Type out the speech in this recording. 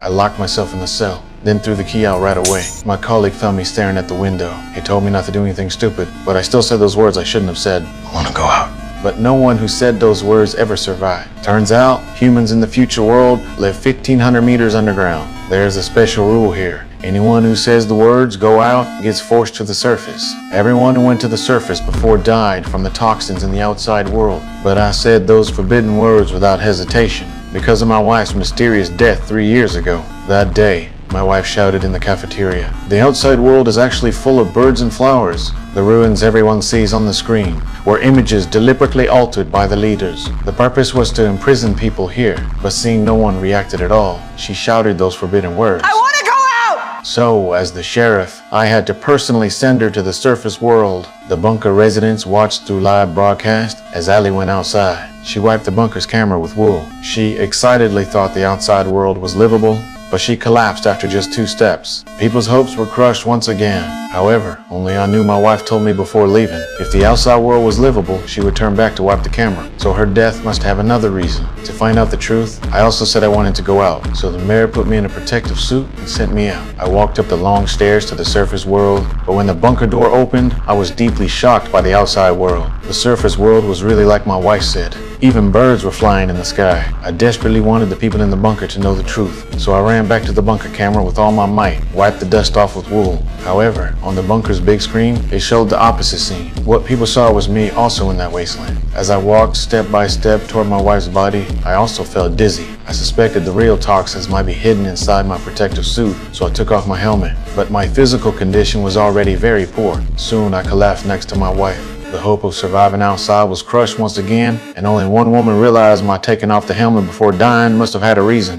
I locked myself in the cell, then threw the key out right away. My colleague found me staring at the window. He told me not to do anything stupid, but I still said those words I shouldn't have said. I want to go out. But no one who said those words ever survived. Turns out, humans in the future world live 1,500 meters underground. There's a special rule here. Anyone who says the words "go out" gets forced to the surface. Everyone who went to the surface before died from the toxins in the outside world. But I said those forbidden words without hesitation because of my wife's mysterious death 3 years ago. That day, my wife shouted in the cafeteria, "The outside world is actually full of birds and flowers. The ruins everyone sees on the screen were images deliberately altered by the leaders. The purpose was to imprison people here, but seeing no one reacted at all, she shouted those forbidden words. I want to go out! So, as the sheriff, I had to personally send her to the surface world. The bunker residents watched through live broadcast as Allie went outside. She wiped the bunker's camera with wool. She excitedly thought the outside world was livable, but she collapsed after just 2 steps. People's hopes were crushed once again. However, only I knew my wife told me before leaving. If the outside world was livable, she would turn back to wipe the camera. So her death must have another reason. To find out the truth, I also said I wanted to go out. So the mayor put me in a protective suit and sent me out. I walked up the long stairs to the surface world, but when the bunker door opened, I was deeply shocked by the outside world. The surface world was really like my wife said. Even birds were flying in the sky. I desperately wanted the people in the bunker to know the truth, so I ran back to the bunker camera with all my might, wiped the dust off with wool. However, on the bunker's big screen, it showed the opposite scene. What people saw was me also in that wasteland. As I walked step by step toward my wife's body, I also felt dizzy. I suspected the real toxins might be hidden inside my protective suit, so I took off my helmet. But my physical condition was already very poor. Soon I collapsed next to my wife. The hope of surviving outside was crushed once again, and only one woman realized my taking off the helmet before dying must have had a reason.